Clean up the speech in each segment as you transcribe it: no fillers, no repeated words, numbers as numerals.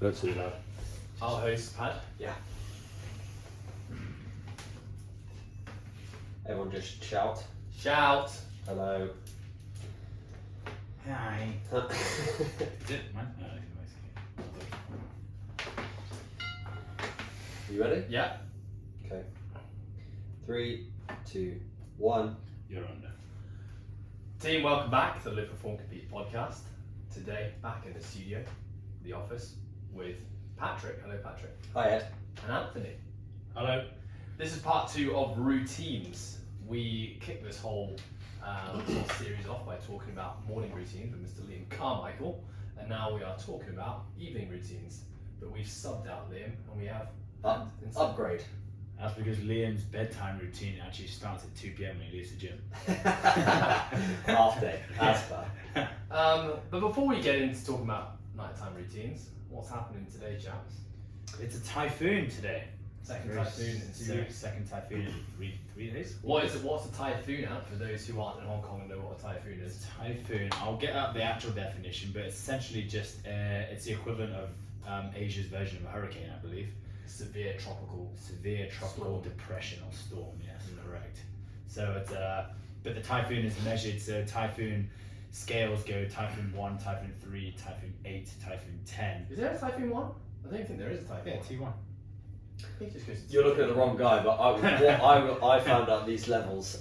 That's too loud. I'll host Pad. Yeah. Everyone just shout. Shout. Hello. Hi. Is it mine? You ready? Yeah. Okay. 3, 2, 1. You're under. Team, welcome back to the Live Perform Compete podcast. Today, back in the studio, the office, with Patrick. Hello, Patrick. Hi, Ed. And Anthony. Hello. This is part 2 of routines. We kicked this whole series off by talking about morning routines with Mr. Liam Carmichael, and now we are talking about evening routines. But we've subbed out Liam, and we have Upgrade. That's because Liam's bedtime routine actually starts at 2 p.m. when he leaves the gym. Half day. That's bad. But before we get into talking about nighttime routines, what's happening today, chaps? It's a typhoon today. Second typhoon in 2 weeks. Second typhoon in three days. What's a typhoon at, for those who aren't in Hong Kong and know what a typhoon is? Typhoon. I'll get out the actual definition, but it's essentially just it's the equivalent of Asia's version of a hurricane, I believe. Severe tropical Storm. Depression or storm. Yes, correct. So it's but the typhoon is measured. So typhoon scales go typhoon 1, typhoon 3, typhoon 8, typhoon 10. Is there a typhoon 1? I don't think there is a typhoon. Yeah, T1. I think it just goes to You're looking at the wrong guy, but I found out these levels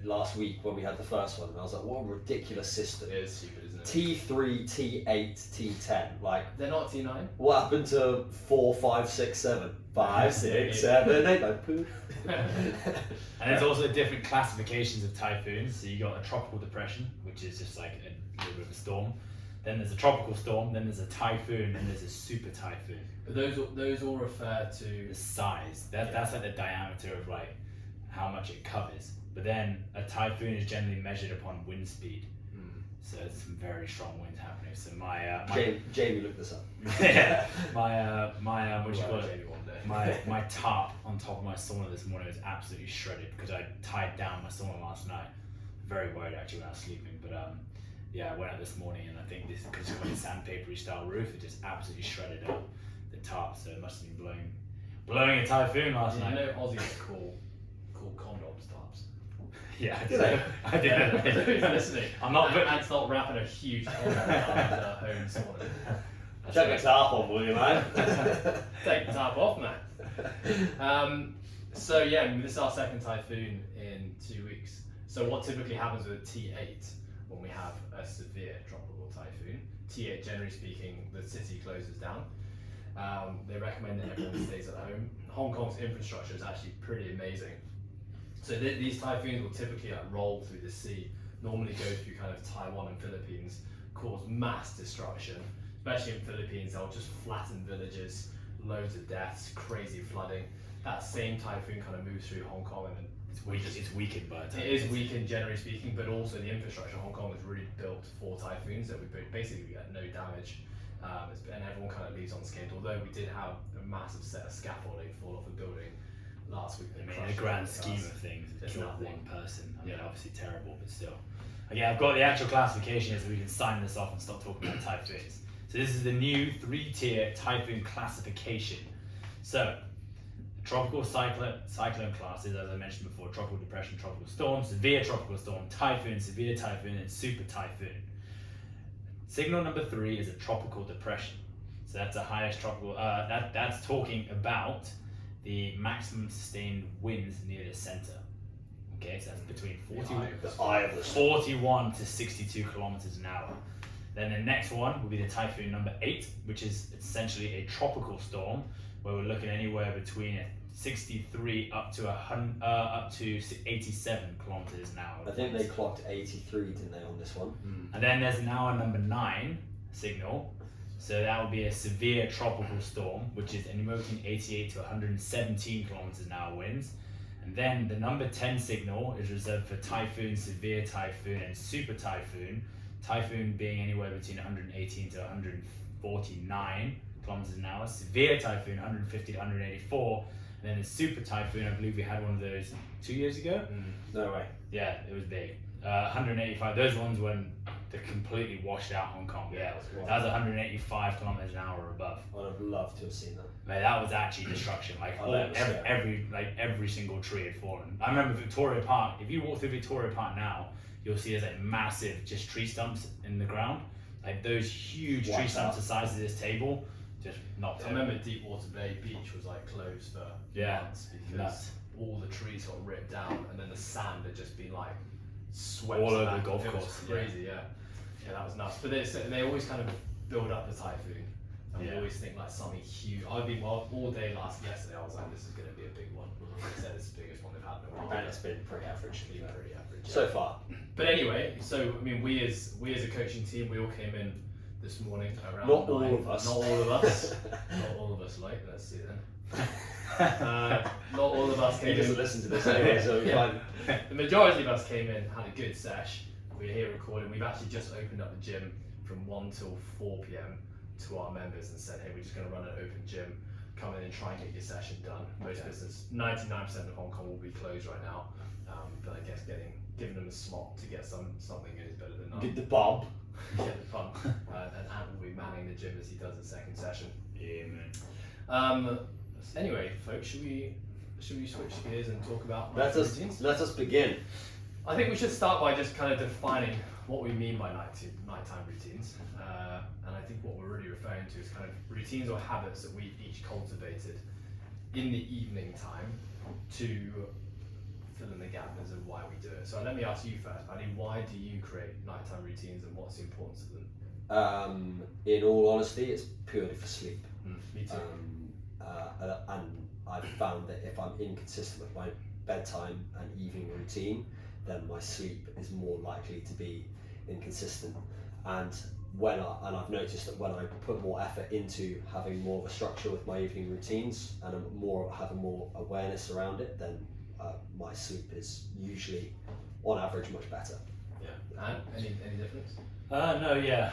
last week when we had the first one, and I was like, what a ridiculous system. It is stupid, isn't it? T3, T8, T10. Like, They're not T9? what happened to 4, 5, 6, 7? 5, 6, 7, 8, like poof. And there's also different classifications of typhoons. So you got a tropical depression, which is just like a little bit of a storm. Then there's a tropical storm. Then there's a typhoon. Then there's a super typhoon. But those all refer to The size. That's like the diameter of like how much it covers. But then a typhoon is generally measured upon wind speed. So there's some very strong winds happening. So my Jamie looked this up. yeah, my what do you call it? maybe one day. My tarp on top of my sauna this morning was absolutely shredded because I tied down my sauna last night. Very worried actually when I was sleeping, but yeah, I went out this morning and I think this because it's got a sandpapery style roof, it just absolutely shredded up the tarp. So it must have been blowing a typhoon last night. You know Aussies call condoms tarps. Yeah, I Do did. they? I did. Who's listening? I'm not. Ant's not wrapping a huge condom around her home sauna. Chuck a tarp on, will you, man? Take the tarp off, man. So yeah, this is our second typhoon in 2 weeks. So what typically happens with a T8 when we have a severe tropical typhoon? T8, generally speaking, the city closes down. They recommend that everyone stays at home. Hong Kong's infrastructure is actually pretty amazing. So these typhoons will typically roll through the sea, normally go through kind of Taiwan and Philippines, cause mass destruction. Especially in Philippines, they'll just flatten villages, loads of deaths, crazy flooding. That same typhoon kind of moves through Hong Kong, and It's weakened by the time. it is weakened generally speaking, but also the infrastructure in Hong Kong is really built for typhoons that we basically get no damage, and everyone kind of leaves unscathed. Although we did have a massive set of scaffolding fall off a building last week. I mean, in the grand scheme of things, it It's killed nothing. one person. I mean, Yeah. obviously terrible, but still. Okay, I've got the actual classification here so we can sign this off and stop talking about typhoons. So this is the new 3-tier typhoon classification. So, tropical cyclone classes, as I mentioned before: tropical depression, tropical storm, severe tropical storm, typhoon, severe typhoon, and super typhoon. Signal number 3 is a tropical depression. So that's the highest tropical. That's talking about the maximum sustained winds near the center. Okay, so that's between 41 to 62 kilometers an hour. Then the next one will be the typhoon number 8, which is essentially a tropical storm, where we're looking anywhere between 63 up to 87 kilometers an hour. I think they clocked 83, didn't they, on this one? And then there's now a number 9 signal. So that would be a severe tropical storm, which is anywhere between 88 to 117 kilometers an hour winds. And then the number 10 signal is reserved for typhoon, severe typhoon, and super typhoon. Typhoon being anywhere between 118 to 149 kilometers an hour. Severe typhoon, 150 to 184. And then the super typhoon, I believe we had one of those 2 years ago. No way. Yeah, it was big. 185. Those ones when the completely washed out Hong Kong. Yeah, Wow. that was 185 kilometers an hour or above. I'd have loved to have seen that. Mate, that was actually destruction. Like Oh, that was scary. every single tree had fallen. I remember Victoria Park. If you walk through Victoria Park now, you'll see there's like massive just tree stumps in the ground. Like those huge tree Wiped stumps out. the size of this table, just knocked I over. remember Deepwater Bay Beach was like closed for Yeah. months because Nuts. all the trees got ripped down and then the sand had just been like swept All over back. the golf It was course, crazy, yeah. Yeah, that was nuts. But they always kind of build up the typhoon. And we Yeah. always think like something huge. I've been all day yesterday. I was like, this is going to be a big one. They said it's the biggest one they've had in a while. And it's been pretty average. It's been pretty average. So far. But anyway, so I mean, we as a coaching team, we all came in this morning around. Not 9. all of us. Not all of us. Not all of us. Like, let's see then. Not all of us He came doesn't in. listen to this anyway, so Yeah. fine. The majority of us came in, had a good sesh. We're here recording. We've actually just opened up the gym from 1 till 4 p.m. to our members and said, hey, we're just going to run an open gym. Come in and try and get your session done. Most business, 99% of Hong Kong will be closed right now. But I guess giving them a slot to get something in is better than none. Get the bomb. Get the pump. And Ant will be manning the gym as he does the second session. Yeah, man. Anyway, folks, should we switch gears and talk about Let routines? us begin. I think we should start by just kind of defining what we mean by nighttime routines. And I think what we're really referring to is kind of routines or habits that we've each cultivated in the evening time to fill in the gap as to why we do it. So let me ask you first, Paddy, why do you create nighttime routines and what's the importance of them? In all honesty, it's purely for sleep. Me too. And I've found that if I'm inconsistent with my bedtime and evening routine, then my sleep is more likely to be inconsistent. And I've noticed that when I put more effort into having more of a structure with my evening routines and have more awareness around it, then my sleep is usually, on average, much better. Yeah. And any difference? No, yeah,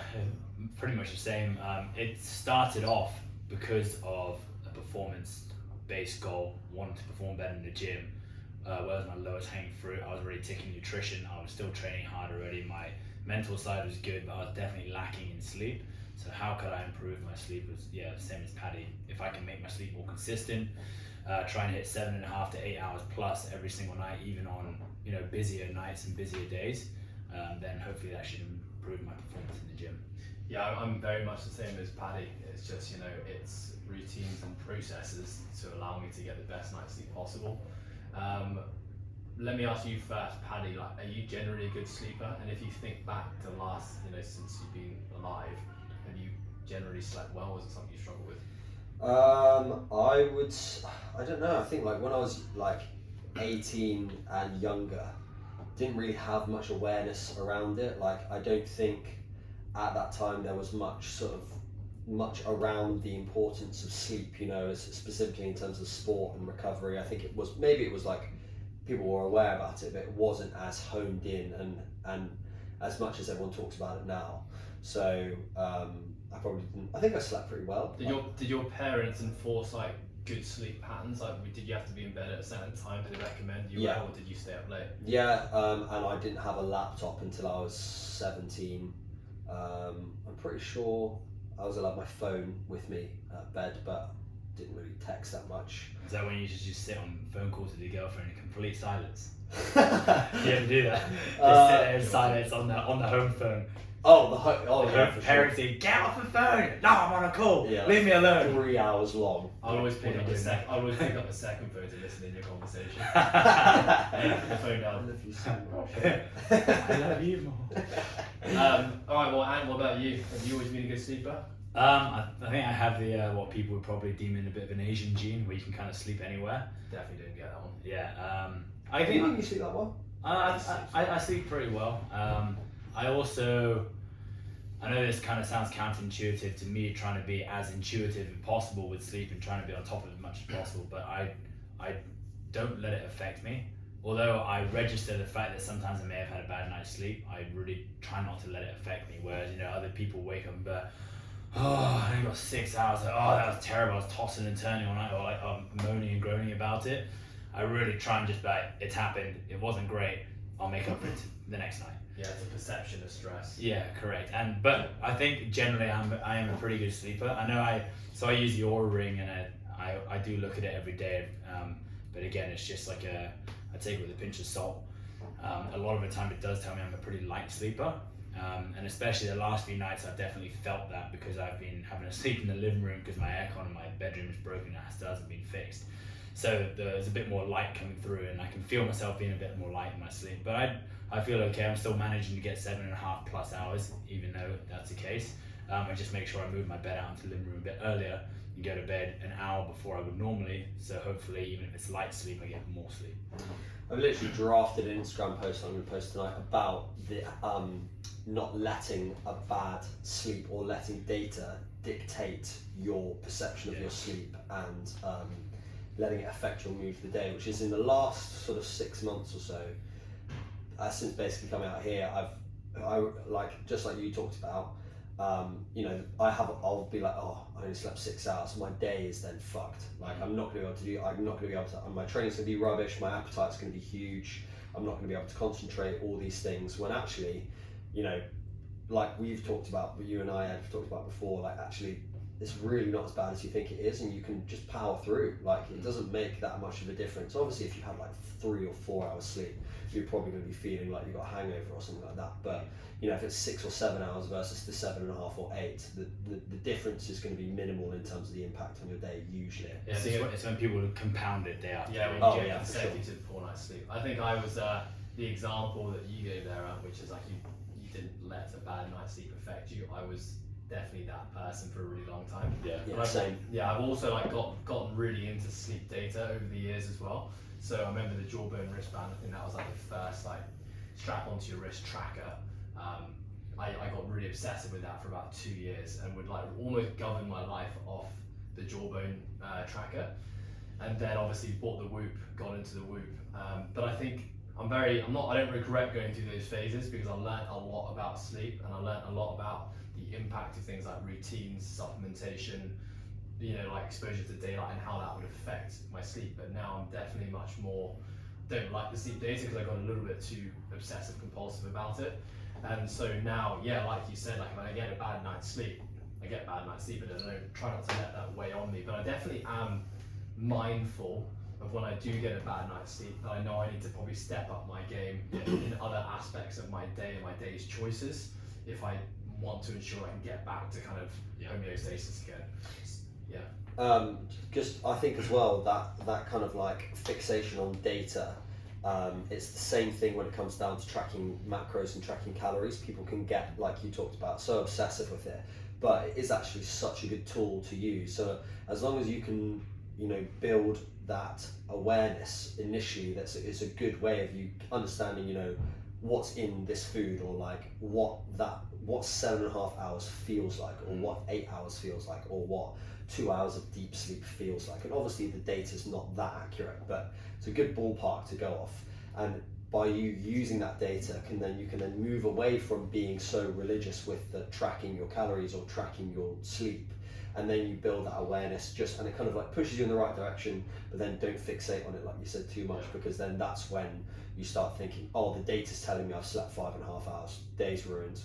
pretty much the same. It started off because of a performance-based goal, wanting to perform better in the gym. Whereas my lowest hanging fruit, I was already ticking nutrition. I was still training hard already. My mental side was good, but I was definitely lacking in sleep. So how could I improve my sleep? Was same as Paddy. If I can make my sleep more consistent, try and hit 7.5 to 8 hours plus every single night, even on busier nights and busier days, then hopefully that should improve my performance in the gym. Yeah, I'm very much the same as Paddy. It's just, it's routines and processes to allow me to get the best night's sleep possible. Let me ask you first, Paddy, like, are you generally a good sleeper? And if you think back to last, since you've been alive, have you generally slept well? Was it something you struggled with? I don't know, I think like when I was like 18 and younger, didn't really have much awareness around it. Like, I don't think at that time there was much around the importance of sleep, specifically in terms of sport and recovery. I think maybe it was like people were aware about it, but it wasn't as honed in and as much as everyone talks about it now. So I probably didn't. I think I slept pretty well. Did your parents enforce like good sleep patterns? Like, did you have to be in bed at a certain time? Did they recommend you well, or did you stay up late? Yeah, and I didn't have a laptop until I was 17. I'm pretty sure I was allowed my phone with me at bed, but didn't really text that much. Is that when you just sit on phone calls with your girlfriend in complete silence? You ever do that? Just sit there in silence on the home phone. Yeah, for Parents say, get off the phone! No, I'm on a call! Yeah, Leave me alone! 3 hours long. I'll always pick up the second phone to listen in your conversation. Put the phone I down. love you so much. I love you more. Alright, well, Ant, what about you? Have you always been a good sleeper? I think I have the what people would probably deem in a bit of an Asian gene, where you can kind of sleep anywhere. Definitely didn't get that one. Yeah. I think you sleep that well. I sleep pretty well. I know this kind of sounds counterintuitive to me, trying to be as intuitive as possible with sleep and trying to be on top of it as much as possible, but I don't let it affect me. Although I register the fact that sometimes I may have had a bad night's sleep, I really try not to let it affect me. Whereas, other people wake up and be like, oh, I only got 6 hours, like, oh, that was terrible, I was tossing and turning all night, or like moaning and groaning about it. I really try and just be like, it's happened, it wasn't great, I'll make up for it the next night. Yeah, it's a perception of stress. Yeah, correct. But I think generally I am a pretty good sleeper. I use the Aura Ring, and I do look at it every day. But again, it's just like I take it with a pinch of salt. A lot of the time it does tell me I'm a pretty light sleeper. And especially the last few nights I've definitely felt that, because I've been having to sleep in the living room because my aircon in my bedroom is broken and still hasn't been fixed. So there's a bit more light coming through, and I can feel myself being a bit more light in my sleep. But I feel okay. I'm still managing to get 7.5 plus hours, even though that's the case. I just make sure I move my bed out into the living room a bit earlier and go to bed an hour before I would normally. So hopefully, even if it's light sleep, I get more sleep. I've literally drafted an Instagram post I'm going to post tonight about the not letting a bad sleep or letting data dictate your perception of your sleep, and letting it affect your mood for the day, which is in the last sort of 6 months or so. Since basically coming out here, I like, just like you talked about, I'll be like, oh, I only slept 6 hours. My day is then fucked. Like, I'm not gonna be able to, my training's gonna be rubbish, my appetite's gonna be huge, I'm not gonna be able to concentrate, all these things, when actually, like we've talked about, you and I have talked about before, like actually, it's really not as bad as you think it is, and you can just power through. Like, it doesn't make that much of a difference. Obviously, if you had like 3 or 4 hours sleep, you're probably going to be feeling like you've got a hangover or something like that. But if it's 6 or 7 hours versus the 7.5 or 8, the difference is going to be minimal in terms of the impact on your day usually. Yeah, It's when people compound it day after day. when you get consecutive poor night's sleep. I think I was the example that you gave there, which is like you didn't let a bad night's sleep affect you. I was definitely that person for a really long time. Same. I've also like gotten really into sleep data over the years as well. So I remember the Jawbone wristband. I think that was like the first like strap onto your wrist tracker. I got really obsessive with that for about 2 years, and would like almost govern my life off the Jawbone tracker. And then obviously bought the Whoop, got into the Whoop. But I think I don't regret going through those phases, because I learned a lot about sleep, and I learned a lot about the impact of things like routines, supplementation, like exposure to daylight, and how that would affect my sleep. But now I'm definitely much more, don't like the sleep data, because I got a little bit too obsessive compulsive about it. And so now, like you said, like when I get a bad night's sleep, I get a bad night's sleep, and I don't try not to let that weigh on me. But I definitely am mindful of when I do get a bad night's sleep, that I know I need to probably step up my game in other aspects of my day and my day's choices, if I want to ensure I can get back to kind of homeostasis again. Just I think as well that kind of like fixation on data, it's the same thing when it comes down to tracking macros and tracking calories. People can get, like you talked about, so obsessive with it, but it is actually such a good tool to use. So as long as you can build that awareness initially, it's a good way of you understanding what's in this food, or like what 7.5 hours feels like, or what 8 hours feels like, or what 2 hours of deep sleep feels like. And obviously the data's not that accurate, but it's a good ballpark to go off. And by you using that data, you can then move away from being so religious with the tracking your calories or tracking your sleep, and then you build that awareness, and it kind of like pushes you in the right direction, but then don't fixate on it, like you said, too much, because then that's when you start thinking, oh, the data's telling me I've slept 5.5 hours, day's ruined,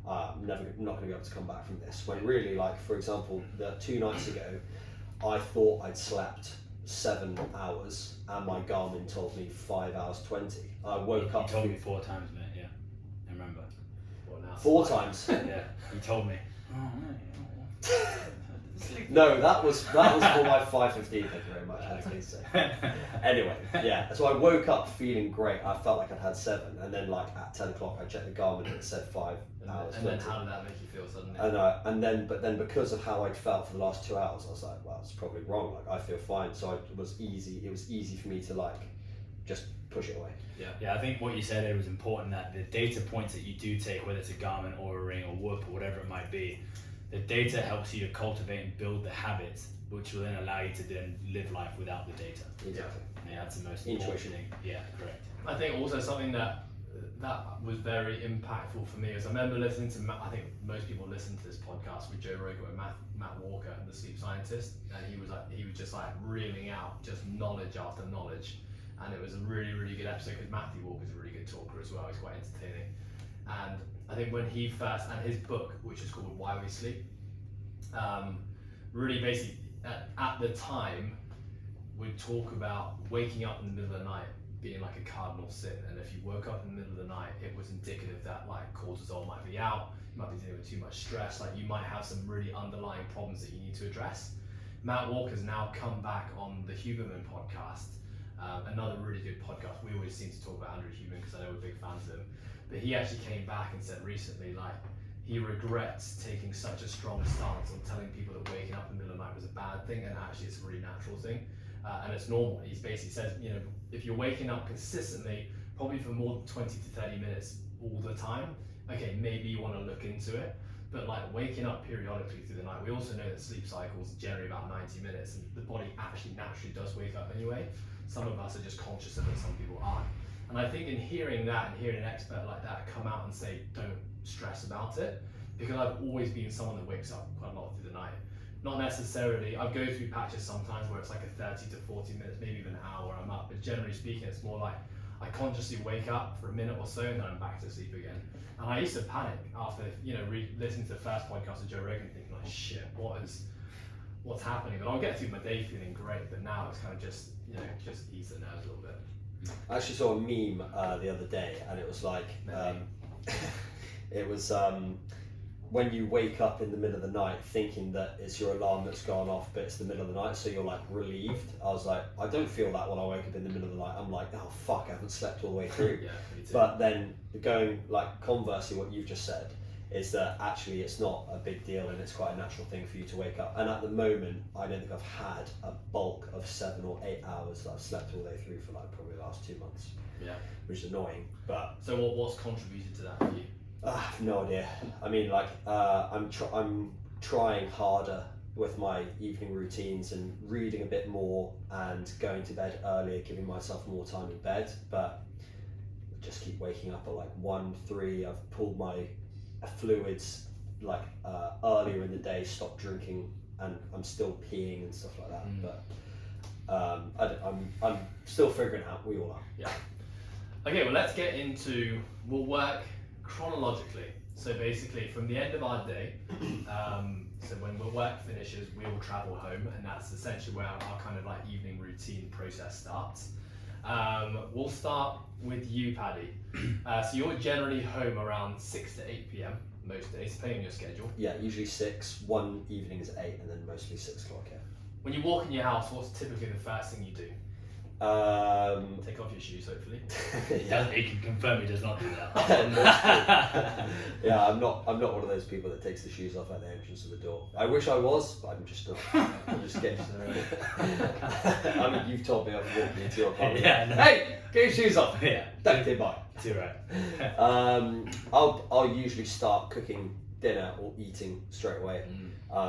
I'm not going to be able to come back from this. When really, like for example, 2 nights ago, I thought I'd slept 7 hours, and my Garmin told me 5 hours 20. I woke up. You told me 4 times, mate. Yeah, I remember. 4 times. Yeah, you told me. No, that was for my 5:15. Thank you very much. I think so. Anyway, so I woke up feeling great. I felt like I'd had 7, and then like at 10 o'clock I checked the Garmin and it said 5 hours. And then how did that make you feel suddenly? But then because of how I'd felt for the last 2 hours, I was like, well, it's probably wrong. Like I feel fine. So it was easy for me to like just push it away. Yeah, I think what you said there was important, that the data points that you do take, whether it's a Garmin or a Ring or Whoop or whatever it might be, the data helps you to cultivate and build the habits, which will then allow you to then live life without the data. Exactly. Yeah, that's the most important thing. Yeah, correct. I think also something that was very impactful for me is I remember listening to, I think most people listen to this podcast with Joe Rogan with Matt Walker, the sleep scientist, and he was just like reeling out just knowledge after knowledge, and it was a really, really good episode, because Matthew Walker's a really good talker as well. He's quite entertaining. And I think when he first, and his book, which is called Why We Sleep, really basically at the time would talk about waking up in the middle of the night being like a cardinal sin, and if you woke up in the middle of the night, it was indicative that like cortisol might be out, you might be dealing with too much stress, like you might have some really underlying problems that you need to address. Matt Walker's now come back on the Huberman podcast, another really good podcast. We always seem to talk about Andrew Huberman because I know we're big fans of him, but he actually came back and said recently like he regrets taking such a strong stance on telling people that waking up in the middle of the night was a bad thing, and actually it's a really natural thing. And it's normal. He basically says, you know, if you're waking up consistently, probably for more than 20 to 30 minutes all the time, okay, maybe you want to look into it. But like waking up periodically through the night, we also know that sleep cycles are generally about 90 minutes, and the body actually naturally does wake up anyway. Some of us are just conscious of it, some people aren't. And I think in hearing that and hearing an expert like that come out and say, don't stress about it, because I've always been someone that wakes up quite a lot through the night. Not necessarily, I go through patches sometimes where it's like a 30 to 40 minutes, maybe even an hour I'm up, but generally speaking it's more like I consciously wake up for a minute or so and then I'm back to sleep again. And I used to panic after, you know, listening to the first podcast of Joe Rogan, thinking like, shit, what's happening? But I'll get through my day feeling great, but now it's kind of just, you know, just ease the nerves a little bit. I actually saw a meme the other day, and it was like, it was when you wake up in the middle of the night thinking that it's your alarm that's gone off, but it's the middle of the night, so you're like relieved. I was like, I don't feel that when I wake up in the middle of the night. I'm like, oh fuck, I haven't slept all the way through. Yeah, me too. But then going like conversely, what you've just said is that actually it's not a big deal and it's quite a natural thing for you to wake up. And at the moment, I don't think I've had a bulk of 7 or 8 hours that I've slept all the way through for like probably the last 2 months. Yeah. Which is annoying, but. So what's contributed to that for you? I have no idea. I mean, like, I'm trying harder with my evening routines and reading a bit more and going to bed earlier, giving myself more time in bed, but I just keep waking up at like 1, 3. I've pulled my fluids like earlier in the day, stopped drinking, and I'm still peeing and stuff like that. But I'm still figuring out. We all are. Yeah. Okay, well let's get into, we'll work chronologically. So basically from the end of our day, so when our work finishes, we will travel home, and that's essentially where our kind of like evening routine process starts. We'll start with you, Paddy. So you're generally home around 6 to 8 p.m. most days, depending on your schedule. Yeah, usually 6, one evening is 8, and then mostly 6 o'clock, yeah. When you walk in your house, what's typically the first thing you do? Take off your shoes, hopefully. He can confirm he does not do that. Yeah, I'm not one of those people that takes the shoes off at the entrance of the door. I wish I was, but I'm just not. I'm just getting to know. I mean, you've told me I've walked into your apartment. Yeah, no. Hey, get your shoes off. Yeah, Don't say bye. too right. I'll usually start cooking dinner or eating straight away,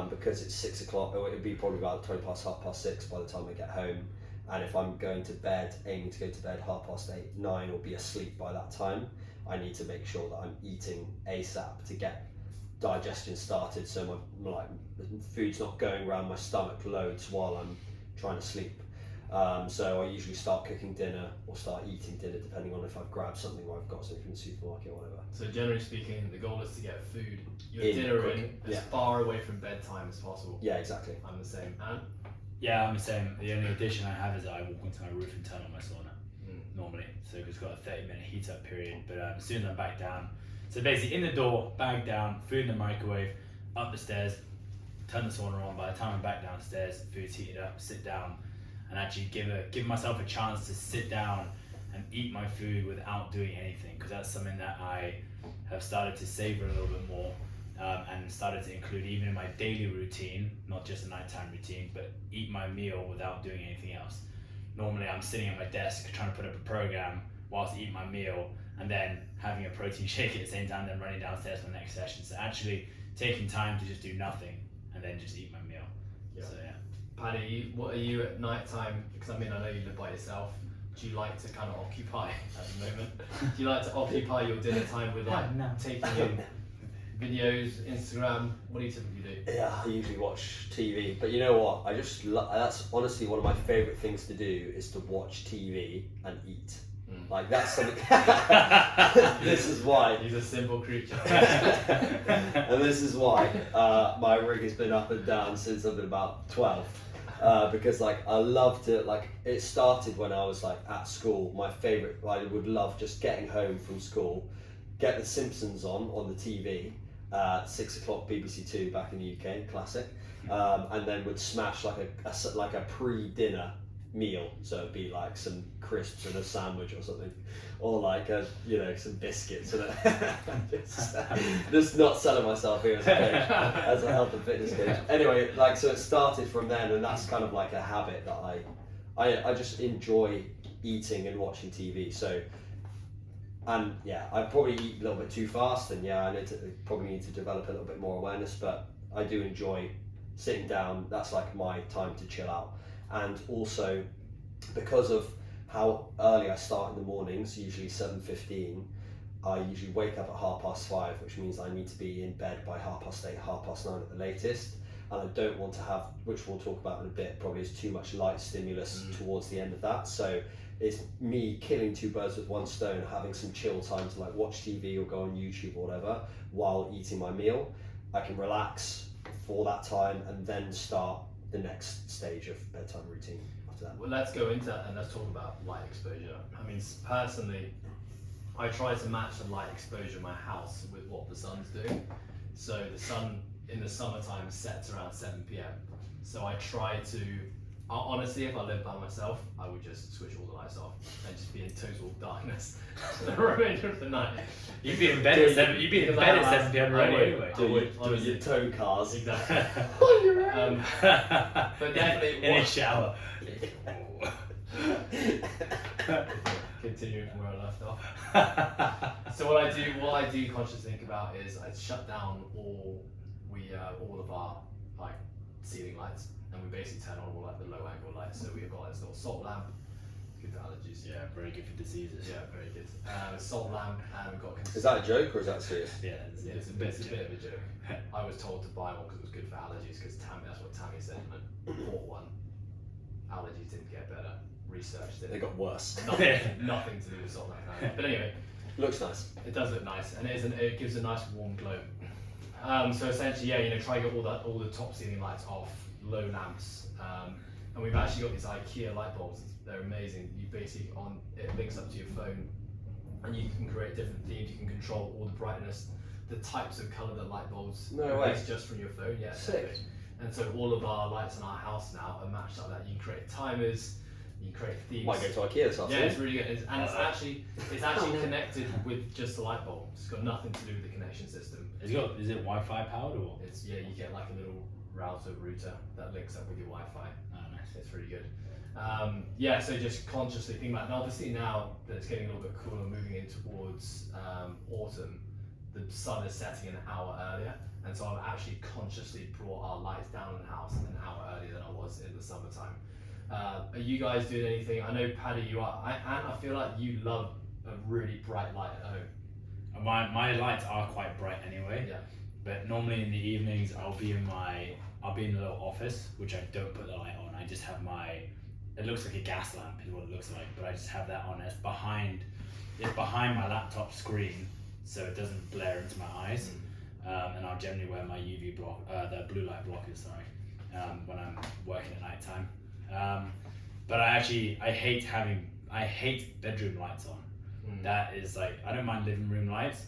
because it's 6 o'clock. It'd be probably about 20 past, 6:30 by the time I get home. And if I'm going to bed, aiming to go to bed 8:30, 9, or be asleep by that time, I need to make sure that I'm eating ASAP to get digestion started, so my food's not going around my stomach loads while I'm trying to sleep. So I usually start cooking dinner or start eating dinner depending on if I've grabbed something or I've got something from the supermarket or whatever. So generally speaking, the goal is to get food, your In dinner quick, in as far away from bedtime as possible. Yeah, exactly. I'm the same. And Yeah, I'm the same. The only addition I have is that I walk onto my roof and turn on my sauna normally. So it's got a 30-minute heat up period. But as soon as I'm back down, so basically in the door, bag down, food in the microwave, up the stairs, turn the sauna on. By the time I'm back downstairs, food's heated up, sit down, and actually give myself a chance to sit down and eat my food without doing anything, because that's something that I have started to savor a little bit more. And started to include even in my daily routine, not just a nighttime routine, but eat my meal without doing anything else. Normally I'm sitting at my desk trying to put up a program whilst eating my meal, and then having a protein shake at the same time, then running downstairs for the next session. So actually taking time to just do nothing and then just eat my meal. Yeah. So yeah. Paddy, what are you at night time? Because I mean, I know you live by yourself. Do you like to kind of occupy at the moment? Do you like to occupy your dinner time with like taking in videos, Instagram? What do you typically do? Yeah, I usually watch TV, but you know what? That's honestly one of my favourite things to do, is to watch TV and eat. Like that's something. This is why. He's a simple creature. And this is why my rig has been up and down since I've been about 12. Because like I love to, like, it started when I was like at school. My favorite, I would love just getting home from school, get The Simpsons on the TV, 6 o'clock BBC Two back in the UK, classic, and then would smash like a pre-dinner meal. So it'd be like some crisps and a sandwich or something, or like some biscuits and just not selling myself here as a health and fitness coach. Anyway, like, so it started from then, and that's kind of like a habit that I just enjoy eating and watching TV. So, and yeah, I probably eat a little bit too fast, and yeah, I probably need to develop a little bit more awareness, but I do enjoy sitting down. That's like my time to chill out. And also, because of how early I start in the mornings, usually 7:15, I usually wake up at 5:30, which means I need to be in bed by 8:30, 9:30 at the latest. And I don't want to have, which we'll talk about in a bit, probably is too much light stimulus towards the end of that. So it's me killing two birds with one stone, having some chill time to like watch TV or go on YouTube or whatever while eating my meal. I can relax for that time and then start the next stage of bedtime routine after that. Well, let's go into that and let's talk about light exposure. I mean, personally, I try to match the light exposure in my house with what the sun's doing. So the sun in the summertime sets around 7 p.m. So I try to, honestly, if I lived by myself, I would just switch all the lights off and just be in total darkness for the remainder of the night. You'd be in bed at 7. You'd be in bed at 7 p.m. right anyway. Do your tow cars. Exactly. But definitely in a shower. Continuing from where I left off. So what I do consciously think about is I shut down all of our like ceiling lights, and we basically turn on all like the low angle lights. So we've got like this little salt lamp, good for allergies. Yeah, very good for diseases. Yeah, very good. Salt lamp, and we've got. Is that a joke or is that serious? Yeah, it's a bit of a joke. I was told to buy one because it was good for allergies, because that's what Tammy said, and I bought one. Allergies didn't get better. Researched it. They got worse. Nothing to do with salt lamp. But anyway, looks nice. it does look nice, and it gives a nice warm glow. So essentially, yeah, try to get all the top ceiling lights off, low lamps, and we've actually got these Ikea light bulbs. They're amazing. You basically it links up to your phone, and you can create different themes. You can control all the brightness, the types of color that light bulbs release just from your phone. Yeah, sick. And so all of our lights in our house now are matched like that. You can create timers. You can create themes. Might go to Ikea this afternoon. Yeah, it's really good, it's actually connected with just the light bulb. It's got nothing to do with the connection system. Is it Wi-Fi powered or? You get like a little router that links up with your Wi-Fi. Oh, nice. It's really good. So just consciously think about it. And obviously now that it's getting a little bit cooler, moving in towards autumn, the sun is setting an hour earlier, and so I've actually consciously brought our lights down in the house an hour earlier than I was in the summertime. Are you guys doing anything? I know, Paddy, you are. And I feel like you love a really bright light at home. My lights are quite bright anyway. Yeah. But normally in the evenings I'll be in the little office, which I don't put the light on. I just have it looks like a gas lamp is what it looks like, but I just have that on. It's behind my laptop screen, so it doesn't glare into my eyes. And I'll generally wear my UV block, the blue light blockers, when I'm working at night time. But I hate bedroom lights on. That is like, I don't mind living room lights,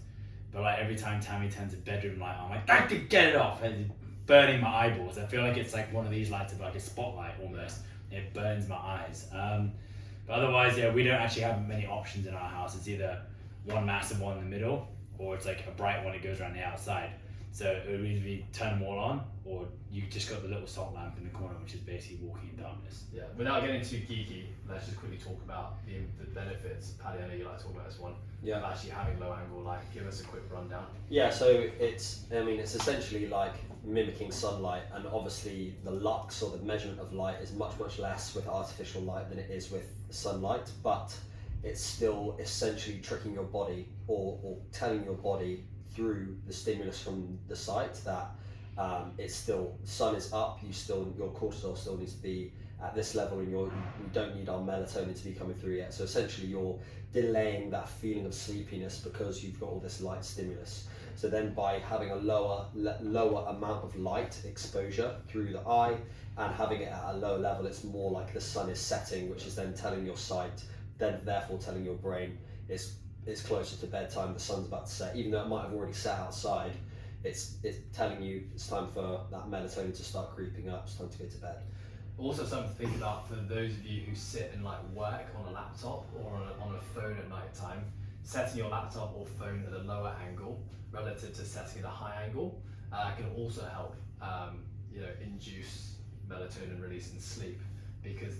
but like every time Tammy turns a bedroom light on, I'm like, I could get it off, and it's burning my eyeballs. I feel like it's like one of these lights of like a spotlight almost. It burns my eyes. But otherwise, yeah, we don't actually have many options in our house. It's either one massive one in the middle, or it's like a bright one that goes around the outside. So it would either be turn them all on, or you just got the little salt lamp in the corner, which is basically walking in darkness. Yeah, without getting too geeky, let's just quickly talk about the benefits. Paddy, I know you like to talk about this one. Yeah. Of actually having low angle light. Give us a quick rundown. Yeah, so it's essentially like mimicking sunlight, and obviously the lux or the measurement of light is much less with artificial light than it is with sunlight, but it's still essentially tricking your body or telling your body through the stimulus from the site that it's still, sun is up, your cortisol still needs to be at this level, and we don't need our melatonin to be coming through yet. So essentially, you're delaying that feeling of sleepiness because you've got all this light stimulus. So then, by having a lower amount of light exposure through the eye and having it at a lower level, it's more like the sun is setting, which is then telling your sight, then therefore telling your brain it's closer to bedtime. The sun's about to set, even though it might have already set outside. It's telling you it's time for that melatonin to start creeping up. It's time to go to bed. Also, something to think about for those of you who sit and like work on a laptop or on a phone at night time. Setting your laptop or phone at a lower angle relative to setting at a high angle can also help induce melatonin release in sleep, because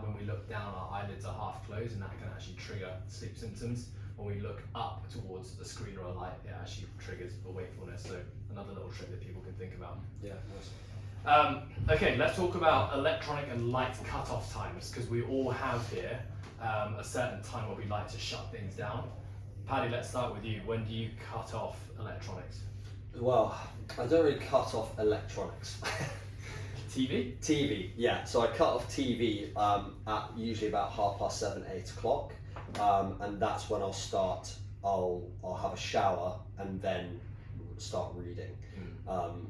when we look down, our eyelids are half closed, and that can actually trigger sleep symptoms. When we look up towards a screen or a light, it actually triggers a wakefulness. So another little trick that people can think about. Yeah, nice. Okay, let's talk about electronic and light cutoff times, because we all have here a certain time where we like to shut things down. Paddy, let's start with you. When do you cut off electronics? Well, I don't really cut off electronics. TV? TV, yeah. So I cut off TV at usually about 7:30, 8 o'clock, and that's when I'll have a shower and then start reading.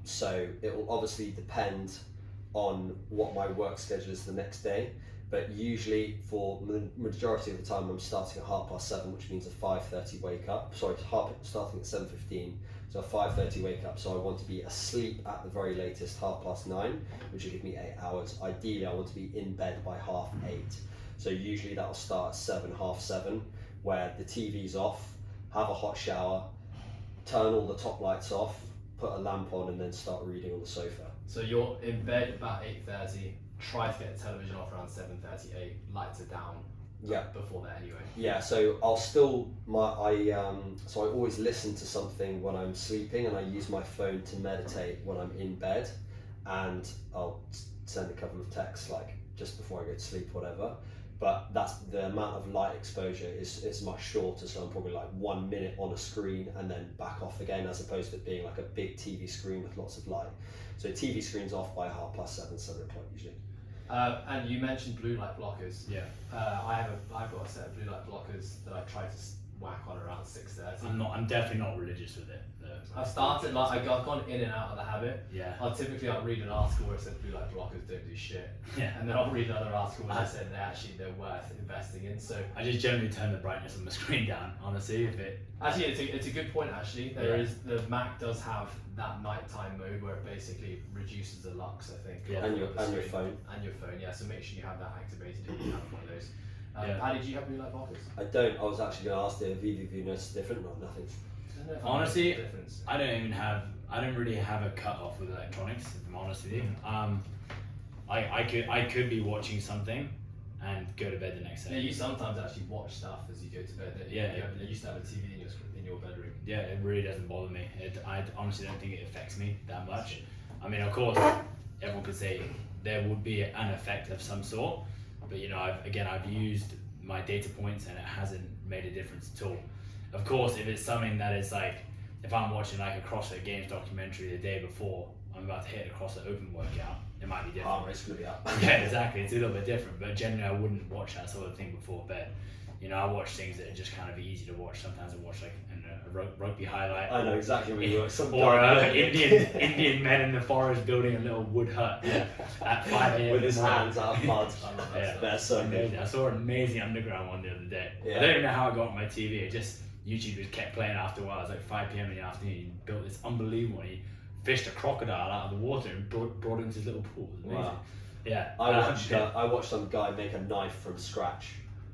So it will obviously depend on what my work schedule is the next day, but usually for the majority of the time I'm starting at 7:30, which means a 5:30 wake up. Sorry, starting at 7:15, so a 5:30 wake up. So I want to be asleep at the very latest 9:30, which will give me 8 hours. Ideally, I want to be in bed by 8:30. So usually that'll start at 7, 7:30, where the TV's off, have a hot shower, turn all the top lights off, put a lamp on, and then start reading on the sofa. So you're in bed about 8:30, try to get the television off around 7:38, lights are down. Yeah. Before that anyway. Yeah, so I'll still so I always listen to something when I'm sleeping, and I use my phone to meditate when I'm in bed, and I'll send a couple of texts like just before I go to sleep, whatever. But that's the amount of light exposure is much shorter, so I'm probably like 1 minute on a screen and then back off again, as opposed to it being like a big TV screen with lots of light. So TV screen's off by 7:30, 7 o'clock usually. And you mentioned blue light blockers. Yeah. I've got a set of blue light blockers that I try to whack on around 6:30. I'm definitely not religious with it. I've started I've gone in and out of the habit. Yeah. I'll read an article where it says blue light blockers don't do shit. Yeah. And then I'll read another article where it said they're worth investing in. So I just generally turn the brightness of my screen down, honestly, Actually, it's a good point. Actually, the Mac does have that nighttime mode where it basically reduces the lux, I think. Yeah. And your phone. And your phone, yeah. So make sure you have that activated if you have one of those. Yeah. Paddy, do you have blue light blockers? I don't. I was actually going to ask if either of you noticed different. Not nothing. I don't know if Honestly, I noticed the difference. I don't really have a cut off with electronics, if I'm honest with you. I could be watching something and go to bed the next Yeah, day. you sometimes actually watch stuff as you go to bed. Yeah. You used to have a TV in your bedroom. Yeah, it really doesn't bother me. I honestly don't think it affects me that much. I mean, of course, everyone could say there would be an effect of some sort, but I've used my data points and it hasn't made a difference at all. Of course, if it's something that is like, if I'm watching like a CrossFit Games documentary the day before, I'm about to hit a CrossFit Open workout, it might be different. Heart rate's going to be up. Yeah, exactly. It's a little bit different, but generally I wouldn't watch that sort of thing before bed. I watch things that are just kind of easy to watch. Sometimes I watch like a rugby highlight. I know exactly what you were. Or Indian men in the forest building a little wood hut at 5 a.m. with his hands out of mud. Yeah. They're so good. I saw an amazing underground one the other day. Yeah. I don't even know how I got on my TV. It just YouTube just kept playing after a while. It was like 5 p.m. in the afternoon. He built this unbelievable one. He fished a crocodile out of the water and brought it into his little pool. It was amazing. Wow. Yeah. I watched some guy make a knife from scratch.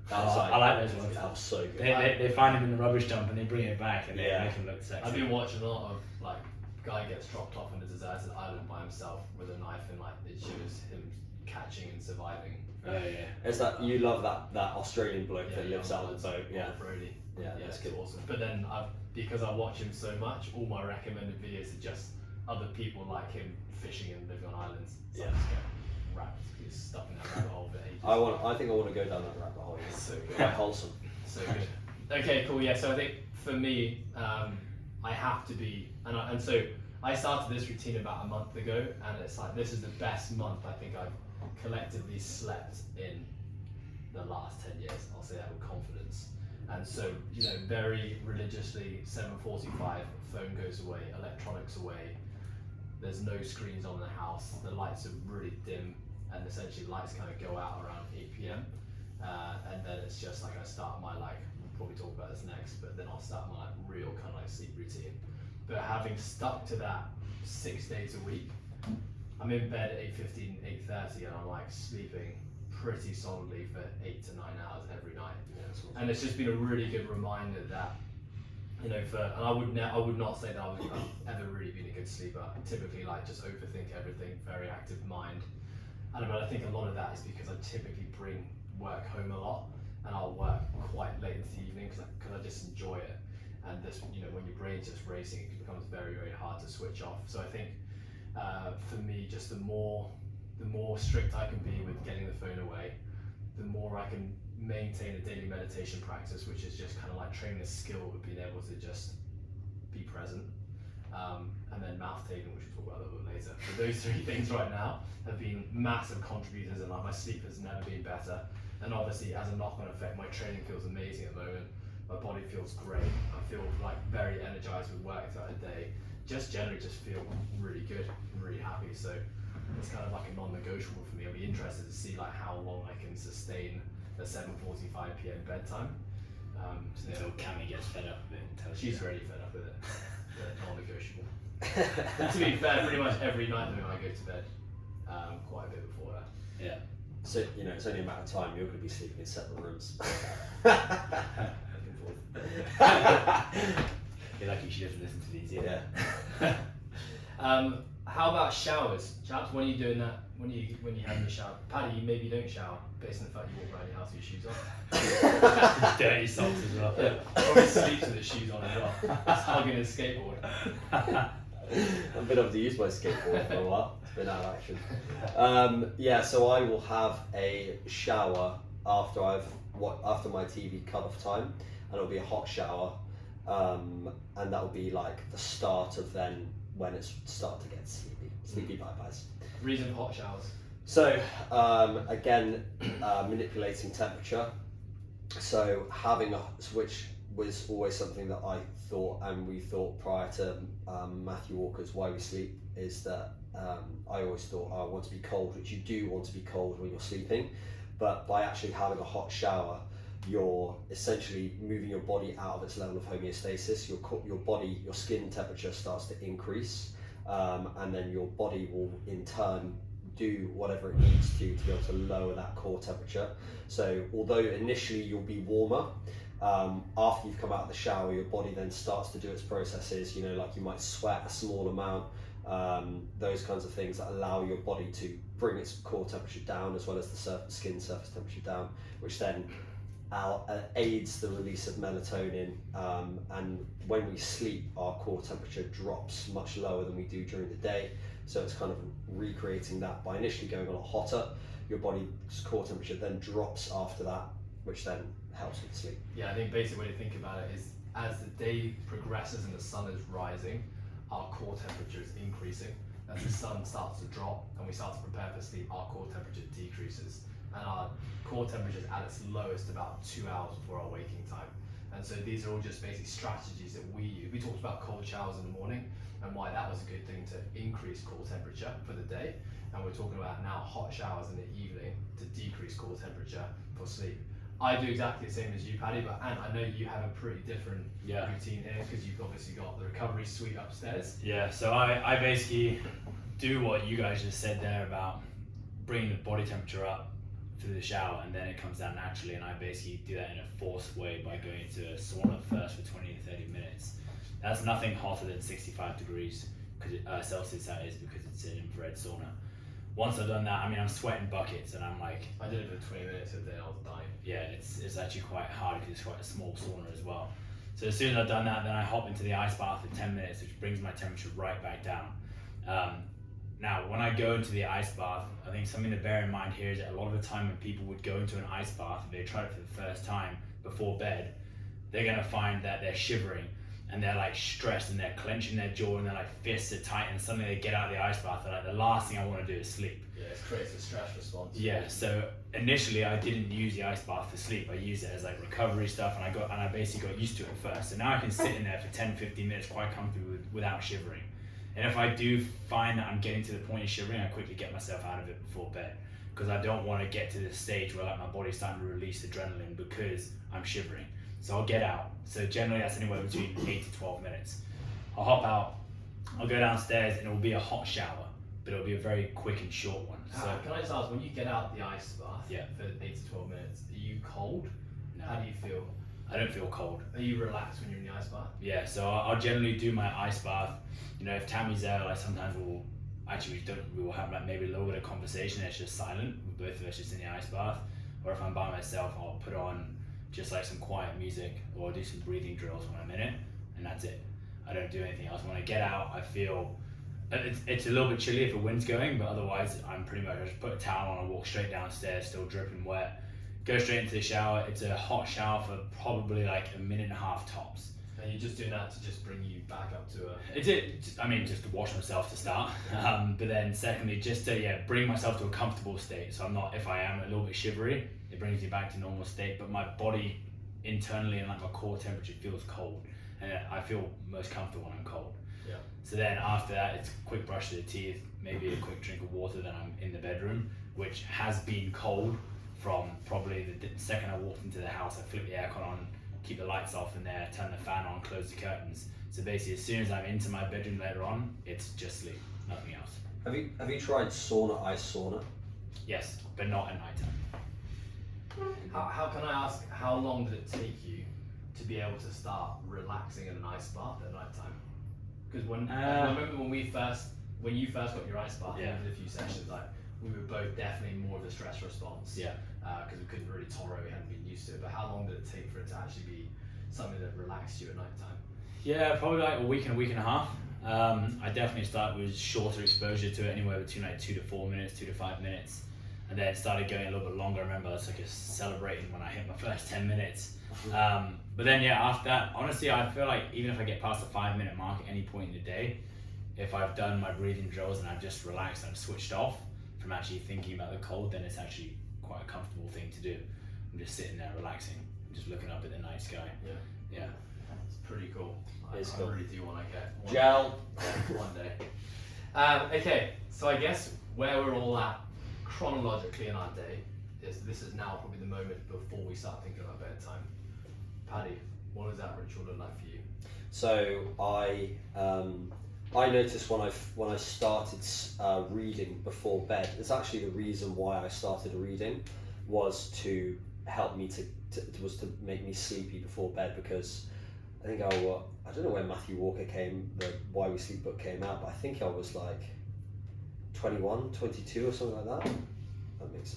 That was I like those ones. That was so good. They find him in the rubbish dump and they bring it back and they Yeah. make him look sexy. I've been watching a lot of like guy gets dropped off on a deserted island by himself with a knife, and like it shows him catching and surviving. Yeah. It's that you love that Australian bloke that Yeah, lives out on the boat. Yeah. Brody. Yeah, Yeah, that's it's good. awesome. But then because I watch him so much, all my recommended videos are just other people like him fishing and living on islands. So Yeah. I just get wrapped, get stuck in that rabbit hole for ages. I think I want to go down that rabbit hole. It's so good. Quite wholesome. So good. Okay, cool. Yeah. So I think for me, I have to be, and so I started this routine about a month ago, and it's like this is the best month I think I've collectively slept in the last 10 years. I'll say that with confidence. And so, you know, very religiously, 7:45, phone goes away, electronics away. There's no screens on the house. The lights are really dim, and essentially lights kind of go out around 8 p.m. And then it's just like I start my we'll probably talk about this next, but then I'll start my real kind of sleep routine. But having stuck to that 6 days a week, I'm in bed at 8:15, 8:30, and I'm sleeping pretty solidly for 8 to 9 hours every night. And it's just been a really good reminder that, you know, and I would not say that I've ever really been a good sleeper. I typically just overthink everything, very active mind. But I think a lot of that is because I typically bring work home a lot, and I'll work quite late into the evening because I just enjoy it. And this, you know, when your brain's just racing, it becomes very, very hard to switch off. So I think for me, just the more strict I can be with getting the phone away, the more I can maintain a daily meditation practice, which is just kind of like training a skill of being able to just be present. And then mouth taking, which we'll talk about a little bit later. But those three things right now have been massive contributors, and my sleep has never been better. And obviously, as a knock-on effect, my training feels amazing at the moment. My body feels great. I feel very energized with work throughout the day. Just generally just feel really good and really happy. So it's kind of a non-negotiable for me. I'll be interested to see how long I can sustain the 7:45 p.m. bedtime. Until Cammy gets fed up with it. She's already fed up with it. Non-negotiable. To be fair, pretty much every night though I go to bed quite a bit before that. Yeah. So, you know, it's only a matter of time. You're going to be sleeping in separate rooms. Looking forward. You're lucky she doesn't listen to these yet. Yeah. How about showers? Chaps, when are you doing that? When you have your shower? Paddy, you maybe don't shower based on the fact you walk around your house with your shoes off. Dirty socks as well. Yeah, probably sleeps with his shoes on as well. Just hugging his skateboard. I've been able to use my skateboard for a while. It's been out of action. Yeah, so I will have a shower after my TV cut-off time, and it'll be a hot shower, and that will be the start of then when it's start to get sleepy bye-byes. Reason for hot showers? So again, manipulating temperature. So having which was always something that I thought, and we thought prior to Matthew Walker's Why We Sleep, is that I always thought I want to be cold, which you do want to be cold when you're sleeping, but by actually having a hot shower, you're essentially moving your body out of its level of homeostasis. Your skin temperature starts to increase, and then your body will in turn do whatever it needs to be able to lower that core temperature. So although initially you'll be warmer, after you've come out of the shower, your body then starts to do its processes, you know, you might sweat a small amount, those kinds of things that allow your body to bring its core temperature down as well as the skin surface temperature down, which then aids the release of melatonin, and when we sleep our core temperature drops much lower than we do during the day, so it's kind of recreating that by initially going a lot hotter. Your body's core temperature then drops after that, which then helps with sleep. Yeah, I think basic way to think about it is as the day progresses and the sun is rising, our core temperature is increasing. As the sun starts to drop and we start to prepare for sleep, our core temperature decreases. And our core temperature is at its lowest about 2 hours before our waking time. And so these are all just basic strategies that we use. We talked about cold showers in the morning and why that was a good thing to increase core temperature for the day. And we're talking about now hot showers in the evening to decrease core temperature for sleep. I do exactly the same as you, Paddy, but Ant, I know you have a pretty different routine here because you've obviously got the recovery suite upstairs. Yeah, so I basically do what you guys just said there about bringing the body temperature up through the shower, and then it comes down naturally, and I basically do that in a forced way by going to a sauna first for 20 to 30 minutes. That's nothing hotter than 65 degrees Celsius, that is, because it's an infrared sauna. Once I've done that, I mean, I'm sweating buckets, and I'm like... I did it for 20 minutes a day, I was dying. Yeah, it's actually quite hard because it's quite a small sauna as well. So as soon as I've done that, then I hop into the ice bath for 10 minutes, which brings my temperature right back down. Now, when I go into the ice bath, I think something to bear in mind here is that a lot of the time when people would go into an ice bath, if they tried it for the first time before bed, they're going to find that they're shivering. and they're like stressed and they're clenching their jaw and their like fists are tight, and suddenly they get out of the ice bath, they're like, the last thing I want to do is sleep. Yeah, it creates a stress response. Yeah, so initially I didn't use the ice bath for sleep. I used it as like recovery stuff, and I basically got used to it first. So now I can sit in there for 10-15 minutes quite comfortably without shivering. And if I do find that I'm getting to the point of shivering, I quickly get myself out of it before bed, because I don't want to get to this stage where like my body's starting to release adrenaline because I'm shivering. So I'll get out. So generally that's anywhere between 8 to 12 minutes. I'll hop out, I'll go downstairs, and it will be a hot shower, but it'll be a very quick and short one. So Can I just ask, when you get out the ice bath Yeah. for 8 to 12 minutes, are you cold? No. How do you feel? I don't feel cold. Are you relaxed when you're in the ice bath? Yeah, so I'll generally do my ice bath. You know, if Tammy's there, like sometimes we will have like maybe a little bit of conversation. It's just silent. We're both of us just in the ice bath. Or if I'm by myself, I'll put on just like some quiet music or do some breathing drills when I'm in it, and that's it. I don't do anything else. When I get out, I feel it's a little bit chilly if the wind's going, but otherwise I'm pretty much, I just put a towel on and walk straight downstairs, still dripping wet. Go straight into the shower. It's a hot shower for probably like a minute and a half tops. And you're just doing that to just bring you back up to a... Just to wash myself to start. But then secondly, just to bring myself to a comfortable state. So I'm not, if I am a little bit shivery, it brings me back to normal state, but my body internally and like my core temperature feels cold. And I feel most comfortable when I'm cold. Yeah. So then after that, it's a quick brush to the teeth, maybe a quick drink of water, then I'm in the bedroom, which has been cold from probably the second I walked into the house. I flip the aircon on, keep the lights off in there, turn the fan on, close the curtains. So basically, as soon as I'm into my bedroom later on, it's just sleep, nothing else. Have you tried sauna, ice sauna? Yes, but not at night time. How can I ask, how long did it take you to be able to start relaxing in an ice bath at night time? Because I remember when you first got your ice bath, Yeah. we did a few sessions, like we were both definitely more of a stress response. Yeah. Because we couldn't really tolerate, we hadn't been used to it. But how long did it take for it to actually be something that relaxed you at night time? Yeah, probably like a week and a half. I definitely started with shorter exposure to it, anywhere between like 2 to 4 minutes, 2 to 5 minutes. And then it started going a little bit longer. I remember I was like celebrating when I hit my first 10 minutes. But then after that, honestly, I feel like even if I get past the 5-minute mark at any point in the day, if I've done my breathing drills and I've just relaxed and I've switched off from actually thinking about the cold, then it's actually quite a comfortable thing to do. I'm just sitting there relaxing, just looking up at the night sky. Yeah. It's pretty cool. I cool. really do want to get one Gel. one day. Okay, so I guess where we're all at chronologically in our day is this is now probably the moment before we start thinking about bedtime. Paddy, what does that ritual look like for you? So I noticed when I started reading before bed. It's actually the reason why I started reading was to help me to make me sleepy before bed, because I think I don't know when Matthew Walker the Why We Sleep book came out, but I think I was like 21, 22 or something like that.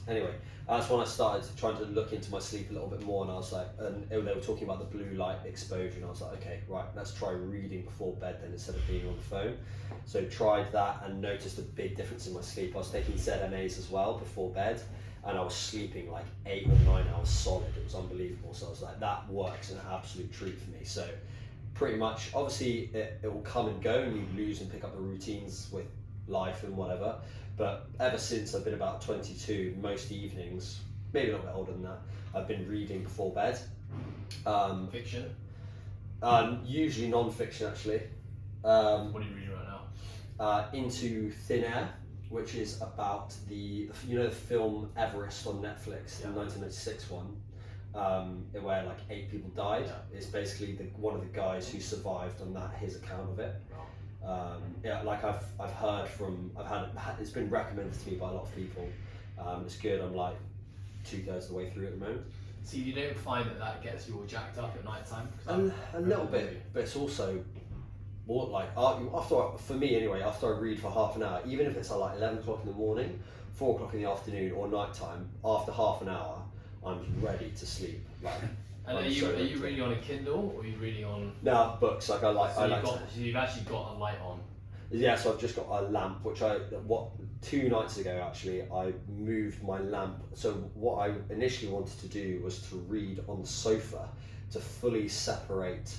Anyway, that's when I started trying to look into my sleep a little bit more, and I was like, and they were talking about the blue light exposure, and I was like, okay, right, let's try reading before bed then instead of being on the phone. So tried that and noticed a big difference in my sleep. I was taking ZMAs as well before bed, and I was sleeping like 8 or 9 hours solid. It was unbelievable. So I was like, that works an absolute treat for me. So pretty much, obviously it will come and go, and you lose and pick up the routines with life and whatever. But ever since I've been about 22, most evenings, maybe a little bit older than that, I've been reading before bed. Fiction? Usually non-fiction, actually. What are you reading right now? Into Thin Air, which is about the film Everest on Netflix, the 1996 one, where like 8 people died. Yeah. It's basically one of the guys who survived on that, his account of it. Like I've heard it's been recommended to me by a lot of people. It's good. I'm like 2/3 of the way through at the moment. See, you don't find that gets you all jacked up at night time? A little bit, but it's also more like for me anyway. After I read for half an hour, even if it's at like 11 o'clock in the morning, 4 o'clock in the afternoon, or night time, after half an hour, I'm ready to sleep. Like. And are you reading on a Kindle, or are you reading on? No, books. Like So you've actually got a light on. Yeah, so I've just got a lamp, which 2 nights ago actually I moved my lamp. So what I initially wanted to do was to read on the sofa to fully separate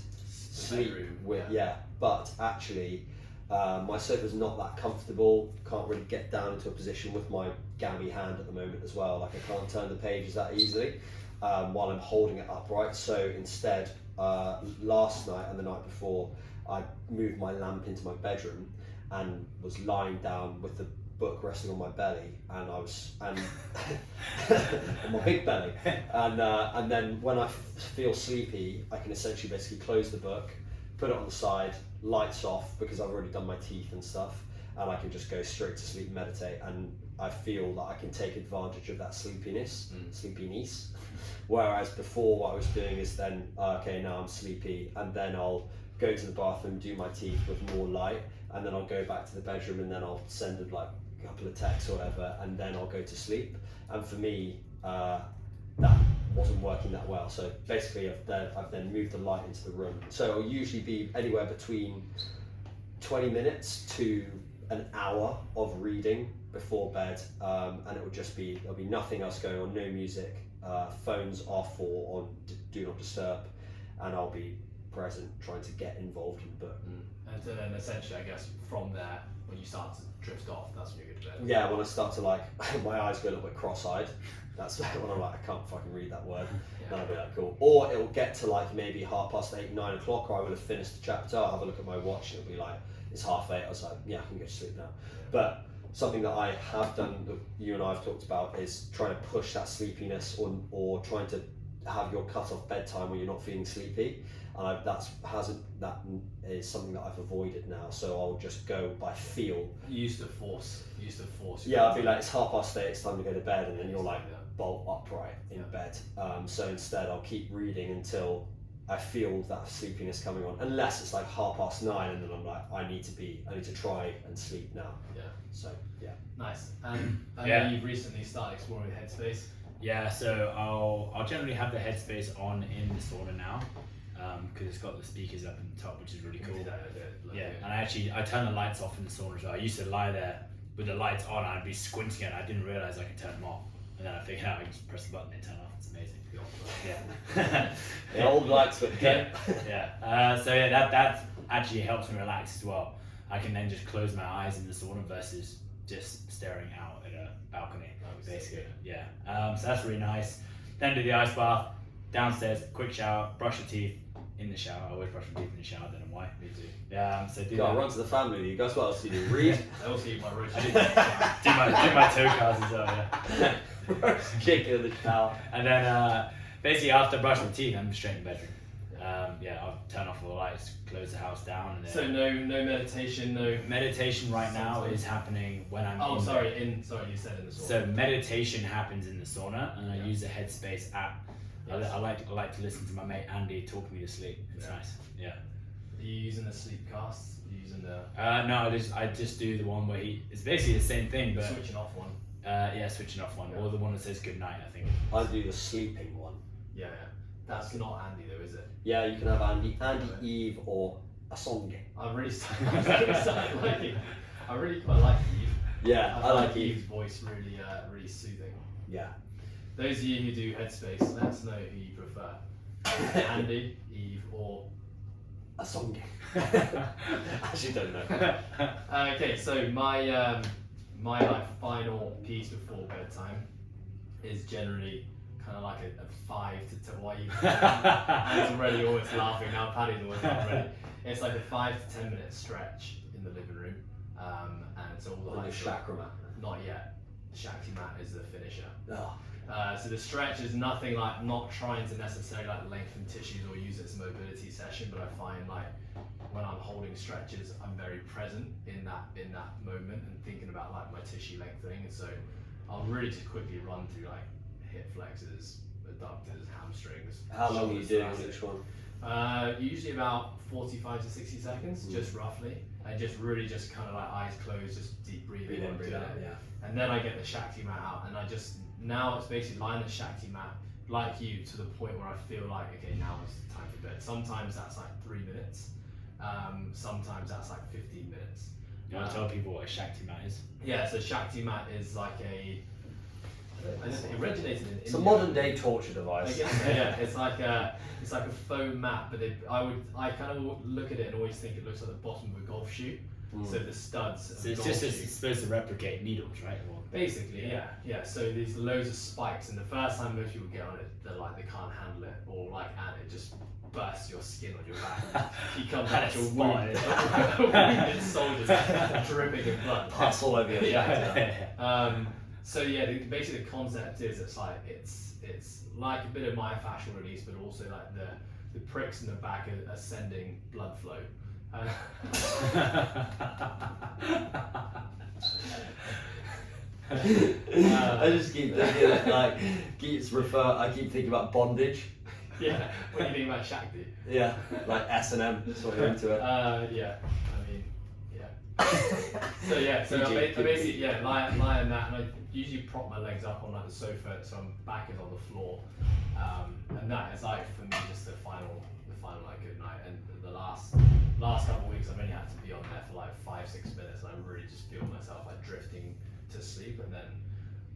sleep bedroom, with. Yeah, but actually, my sofa's not that comfortable. Can't really get down into a position with my gammy hand at the moment as well. Like I can't turn the pages that easily while I'm holding it upright. So instead, last night and the night before, I moved my lamp into my bedroom and was lying down with the book resting on my belly, and I was on my big belly, and then when I feel sleepy, I can essentially basically close the book, put it on the side, lights off because I've already done my teeth and stuff, and I can just go straight to sleep, meditate, and I feel that I can take advantage of that sleepiness. Whereas before, what I was doing is then, okay, now I'm sleepy, and then I'll go to the bathroom, do my teeth with more light, and then I'll go back to the bedroom, and then I'll send a couple of texts or whatever, and then I'll go to sleep. And for me, that wasn't working that well. So basically, I've then moved the light into the room. So it'll usually be anywhere between 20 minutes to an hour of reading before bed, and it will just be, there'll be nothing else going on, no music, phones off or on do not disturb, and I'll be present, trying to get involved in the book. And so then essentially, I guess from there, when you start to drift off, that's when you go to bed. Yeah, when I start to my eyes go a little bit cross-eyed, that's when I'm like, I can't fucking read that word. Then I'll be like, cool. Or it'll get to maybe 8:30, 9 o'clock, or I will have finished the chapter, I'll have a look at my watch, and it'll be like, it's 8:30, I was like, yeah, I can go to sleep now. But something that I have done, that you and I have talked about, is trying to push that sleepiness or trying to have your cut-off bedtime when you're not feeling sleepy. That is something that I've avoided now. So I'll just go by feel. You used to force. Yeah, I'd be like, it's 8:30, it's time to go to bed, and then you're like bolt upright in bed. So instead, I'll keep reading until I feel that sleepiness coming on. Unless it's like 9:30, and then I'm like, I need to try and sleep now. Yeah. So yeah. Nice. And I know you've recently started exploring Headspace. Yeah, so I'll generally have the Headspace on in the sauna now, because it's got the speakers up in the top, which is really cool. Yeah, and I turn the lights off in the sauna as well. I used to lie there with the lights on, and I'd be squinting and I didn't realise I could turn them off. And then I figured out I can just press the button and turn off. It's amazing. Yeah. The old lights look good. So yeah, that actually helps me relax as well. I can then just close my eyes in the sauna versus just staring out at a balcony, basically. Yeah. So that's really nice. Then do the ice bath, downstairs, quick shower, brush your teeth in the shower. I always brush my teeth in the shower, don't know why. Me too. Yeah. So do Run to the family. You guys, what else do you do? Read. I also eat my roast. do my toe cards as well. Yeah. Kick in the shower. And then basically after brushing my teeth, I'm straight in the bedroom. I'll turn off all the lights, close the house down, and then So no meditation, no. meditation right now is happening when I'm. You said in the sauna. So meditation happens in the sauna, and I use the Headspace app. Yes. I like to listen to my mate Andy talk me to sleep. It's nice. Yeah. Are you using the sleep casts? Are you using the No, I just do the one where it's basically the same thing, but switching off one? Switching off one, or the one that says good night. I think. I do the sleeping one. Yeah. That's not Andy though, is it? Yeah, you can have Andy, Eve, or a song. I really liking. I really quite like Eve. Yeah, I like Eve's Eve. voice really soothing. Yeah. Those of you who do Headspace, let us know who you prefer. Andy, Eve, or A song. Actually, don't know. okay, so my final piece before bedtime is generally kind of like a 5 to 10. Why you? Anne's already always laughing now. Paddy's always laughing already. It's like a 5 to 10 minute stretch in the living room, and it's all the Like a Shaktimat. Not yet. Shaktimat is the finisher. Oh. So the stretch is nothing like not trying to necessarily lengthen tissues or use it as a mobility session, but I find when I'm holding stretches, I'm very present in that moment and thinking about my tissue lengthening. And so I'll really just quickly run through hip flexors, adductors, hamstrings. How long are you doing shoulders, each one? Usually about 45 to 60 seconds, just roughly. I just really just kind of eyes closed, just deep breathing. Breathe in, breathe out, yeah. And then I get the Shaktimat out, and now it's basically lying the Shaktimat like you to the point where I feel okay, now it's time for bed. Sometimes that's 3 minutes, sometimes that's 15 minutes. You want to tell people what a Shaktimat is? Yeah, so Shaktimat is And it originated in It's a India. modern day torture I device. guess so, yeah. It's like a foam mat, but I kind of look at it and always think it looks like the bottom of a golf shoe. So the studs. Of So the it's golf just shoe. supposed to replicate needles, right? Or, Basically, yeah. So there's loads of spikes, and the first time most people get on it, they're like they can't handle it, or like, and it just bursts your skin on your back. You come back to a wounded soldiers dripping in blood. Pus all over your jacket. So yeah, basically the concept is it's like a bit of myofascial release, but also like the pricks in the back are sending blood flow. I just keep thinking like I keep thinking about bondage. Yeah, when you think about Shakti. Yeah, like S&M, sort of into it. Yeah, I mean, yeah. so I basically lie on that, and I usually prop my legs up on like the sofa, so my back is on the floor, and that is like for me just the final like good night. And the last couple of weeks I've only had to be on there for like 5-6 minutes, and I really just feel myself like drifting to sleep, and then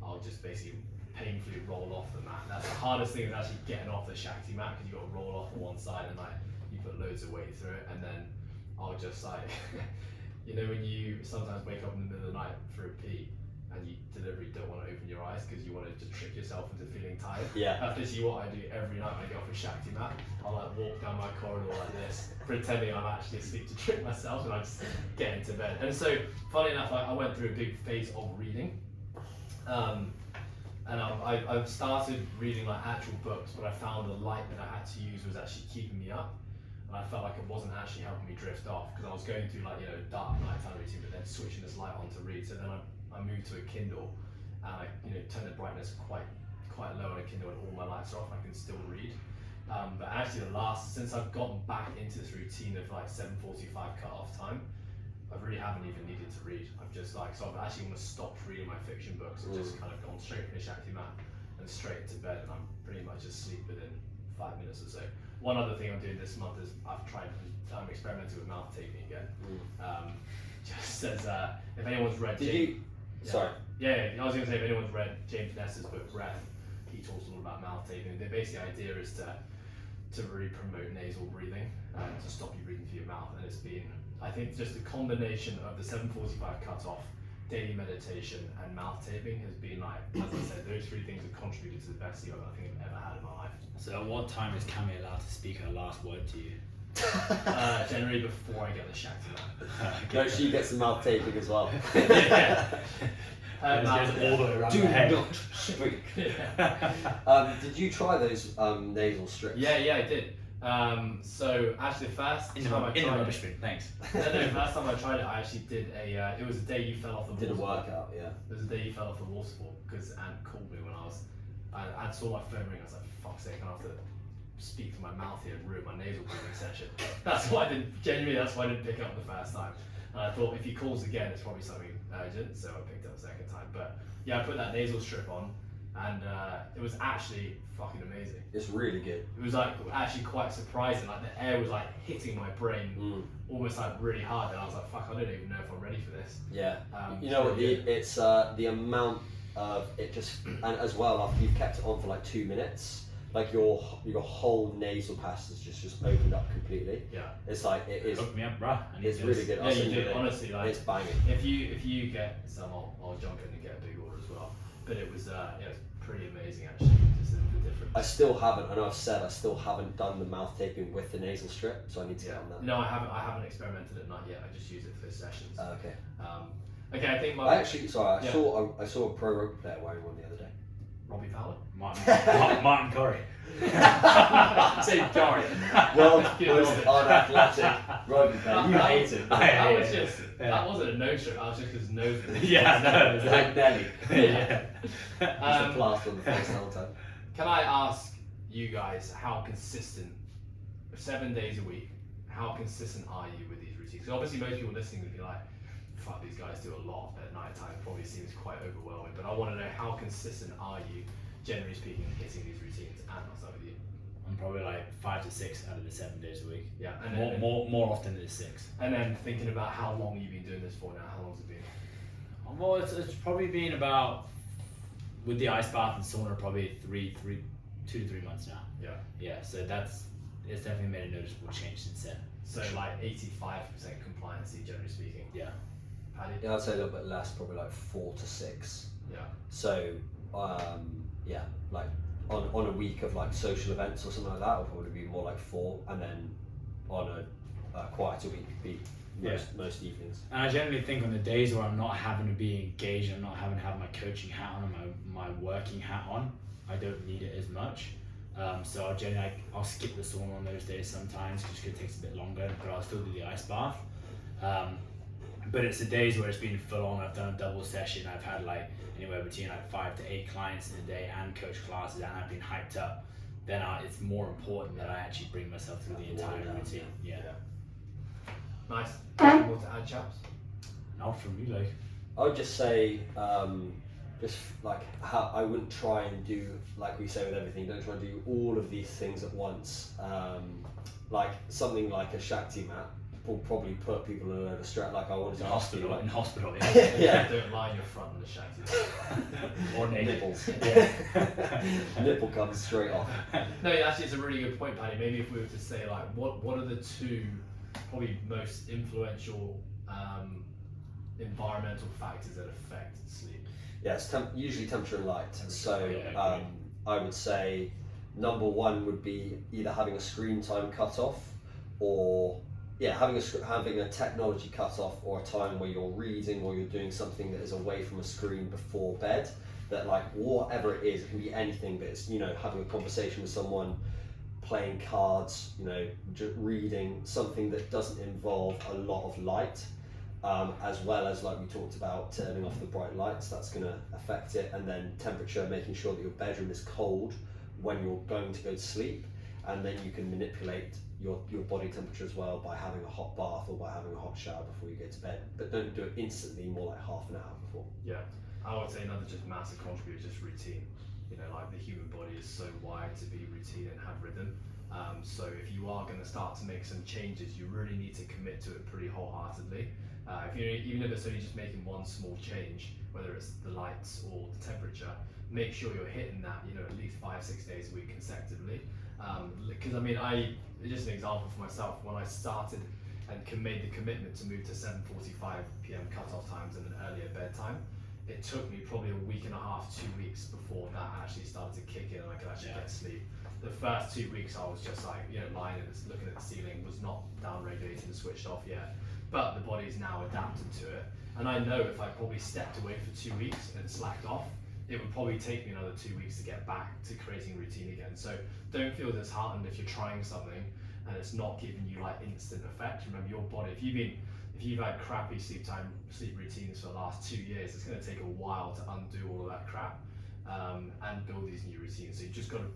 I'll just basically painfully roll off the mat. That's the hardest thing, is actually getting off the Shaktimat, because you've got to roll off on one side and like you put loads of weight through it, and then I'll just like you know when you sometimes wake up in the middle of the night for a pee and you deliberately don't want to open your eyes because you want to just trick yourself into feeling tired. Yeah. That's literally what I do every night when I get off a Shaktimat. I'll like walk down my corridor like this, pretending I'm actually asleep to trick myself, and I just get into bed. And so, funny enough, I went through a big phase of reading. And I've started reading like actual books, but I found the light that I had to use was actually keeping me up, and I felt like it wasn't actually helping me drift off, because I was going through like dark nighttime routine, but then switching this light on to read. So then I moved to a Kindle, and I turned the brightness quite low on a Kindle, and all my lights are off. I can still read. But actually, since I've gotten back into this routine of like 7:45 cut-off time, I really haven't even needed to read. So I've actually almost stopped reading my fiction books and just kind of gone straight from the Shaktimat and straight to bed, and I'm pretty much asleep within 5 minutes or so. One other thing I'm doing this month is I'm experimenting with mouth taping again. Just as if anyone's read Sorry. Yeah, I was going to say, if anyone's read James Ness's book Breath, he talks all about mouth taping. The basic idea is to really promote nasal breathing and to stop you breathing through your mouth. And it's been, I think, just the combination of the 7:45 cutoff, daily meditation, and mouth taping has been like, as I said, those three things have contributed to the best sleep I think I've ever had in my life. So at what time is Cami allowed to speak her last word to you? Generally before I get the Shaktimat. No, she gets the mouth taping as well. Yeah. All the way around Do the head. not speak. Did you try those nasal strips? Yeah, I did. So actually, the first time I tried in the it, rubbish bin, thanks. no, first time I tried it, I actually did it was a day you fell off the Did a waterfall. workout, yeah. It was a day you fell off the waterfall, because Ant called me when I saw my phone ring. I was like, fuck's sake, I have to speak to my mouth here and ruin my nasal breathing session. That's why I didn't pick up the first time. And I thought if he calls again, it's probably something urgent, so I picked up the second time. But yeah, I put that nasal strip on, and it was actually fucking amazing. It's really good. It was like actually quite surprising. Like the air was like hitting my brain almost like really hard, and I was like, fuck, I don't even know if I'm ready for this. Yeah. You know what? It's the amount of it just, and as well after you've kept it on for like 2 minutes, like your whole nasal passage just opened up completely. Yeah. It's like it is. Hook me up, bruh. It's really good. Yeah, you do. Honestly, like it's banging. If you get some, I'll jump in and get a big order as well. But it was it's pretty amazing actually. Just the difference. I still haven't. I know I've said I still haven't done the mouth taping with the nasal strip, so I need to get on that. No, I haven't experimented at night yet. I just use it for sessions. Okay. Okay, I think I saw a pro rugby player wearing one the other day. Robbie Fowler. Martin Corey. Same Corey. Well, was unathletic rugby player. You hate it. That wasn't a no show. I was just his nose. Yeah, no, It's like Nelly. Yeah. Just a plaster on the face the whole time. Can I ask you guys how consistent, 7 days a week, how consistent are you with these routines? Because obviously most people listening would be like, fuck, these guys do a lot at night time. Probably seems quite overwhelming. But I want to know, how consistent are you, generally speaking, hitting these routines? And I'll start with you. I'm probably like 5 to 6 out of the 7 days a week. Yeah. And then, more often than 6. And then thinking about how long you've been doing this for now. How long has it been? Well, it's probably been about with the ice bath and sauna, probably 2 to 3 months now. Yeah. Yeah, so it's definitely made a noticeable change since then. So like 85% compliancy, generally speaking. Yeah. Paddy? Yeah, I'd say a little bit less, probably like 4 to 6. Yeah. So, yeah, like on a week of like social events or something like that, it'll probably be more like 4, and then on a quieter week, be most evenings. And I generally think on the days where I'm not having to be engaged, I'm not having to have my coaching hat on and my working hat on, I don't need it as much. So I'll skip the sauna on those days sometimes just because it takes a bit longer, but I'll still do the ice bath. But it's the days where it's been full on. I've done a double session. I've had like anywhere between like 5 to 8 clients in a day and coach classes, and I've been hyped up. Then it's more important that I actually bring myself through the entire routine. Yeah. Nice. Anything more to add, chaps? Not from you, like. I would just say, just like how I wouldn't try and do, like we say with everything, don't try and do all of these things at once. Like something like a Shaktimat will probably put people in a load of stress. Like I wanted to ask you, like, In hospital, yeah. Don't line your front in the Shaktimat. Or naked. nipples. Yeah. Nipple comes straight off. No, actually, it's a really good point, Paddy. Maybe if we were to say like, what are the 2 probably most influential environmental factors that affect sleep? Yeah, it's usually temperature and light. So yeah, I would say number 1 would be either having a screen time cutoff, or having a technology cutoff, or a time where you're reading or you're doing something that is away from a screen before bed. That like whatever it is, it can be anything, but it's having a conversation with someone, playing cards, just reading something that doesn't involve a lot of light. As well as, like we talked about, turning off the bright lights, that's going to affect it. And then temperature, making sure that your bedroom is cold when you're going to go to sleep, and then you can manipulate your body temperature as well by having a hot bath or by having a hot shower before you go to bed. But don't do it instantly, more like half an hour before. Yeah, I would say another just massive contributor is just routine. Like the human body is so wired to be routine and have rhythm. So if you are going to start to make some changes, you really need to commit to it pretty wholeheartedly. Even if it's only just making one small change, whether it's the lights or the temperature, make sure you're hitting that, at least 5-6 days a week consecutively. Because just an example for myself, when I started and made the commitment to move to 7:45 p.m. cutoff times and an earlier bedtime, it took me probably a week and a half, 2 weeks before that actually started to kick in and I could actually get sleep. The first 2 weeks I was just like, lying and looking at the ceiling, was not down regulated and switched off yet. But the body's now adapted to it. And I know if I probably stepped away for 2 weeks and slacked off, it would probably take me another 2 weeks to get back to creating routine again. So don't feel disheartened if you're trying something and it's not giving you like instant effect. Remember, your body, if you've had crappy sleep routines for the last 2 years, it's going to take a while to undo all of that crap and build these new routines. So you just got to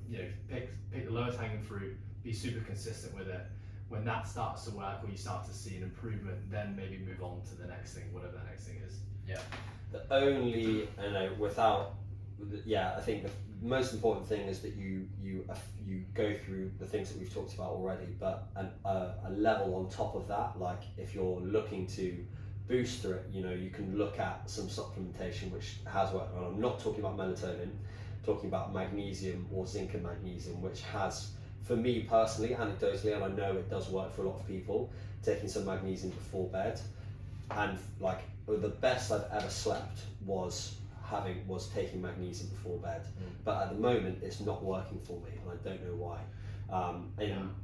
pick the lowest hanging fruit, be super consistent with it. When that starts to work, or you start to see an improvement, then maybe move on to the next thing, whatever that next thing is. Yeah. The only, I think the most important thing is that you go through the things that we've talked about already, but a level on top of that. Like if you're looking to boost through it, you can look at some supplementation which has worked. And I'm not talking about melatonin, I'm talking about magnesium or zinc and magnesium, which has, for me personally, anecdotally, and I know it does work for a lot of people, taking some magnesium before bed, and like the best I've ever slept was taking magnesium before bed. But at the moment it's not working for me, and I don't know why.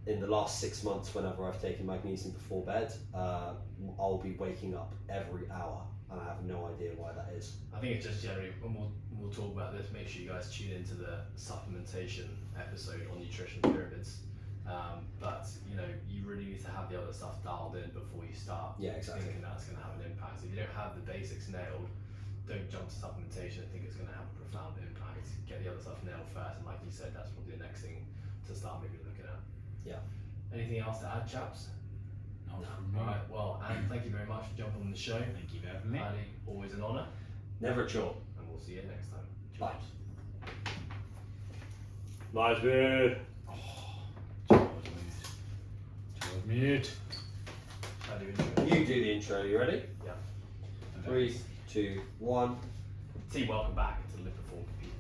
In the last 6 months, whenever I've taken magnesium before bed, I'll be waking up every hour, and I have no idea why that is. I think it's just generally, and we'll talk about this, make sure you guys tune into the supplementation episode on nutrition pyramids. But you really need to have the other stuff dialed in before you start thinking that's going to have an impact. If you don't have the basics nailed, don't jump to supplementation and think it's going to have a profound impact. Get the other stuff nailed first, and like you said, that's probably the next thing to start maybe looking at. Yeah. Anything else to add, chaps? No. Alright, well, Anne, thank you very much for jumping on the show. Thank you for having me. Paddy, always an honour. Never a chore. And we'll see you next time. Bye. Nice beard. Mute. How do you intro? You do the intro. You ready? Yeah. 3, 2, 1. Team, welcome back to the Live Perform Compete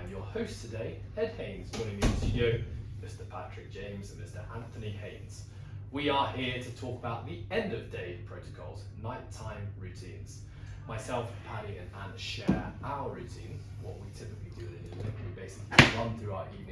I'm your host today, Ed Haynes, joining me in the studio, Mr. Patrick James and Mr. Anthony Haynes. We are here to talk about the end of day protocols, nighttime routines. Myself, Paddy and Ant share our routine, what we typically do in the evening. We basically run through our evening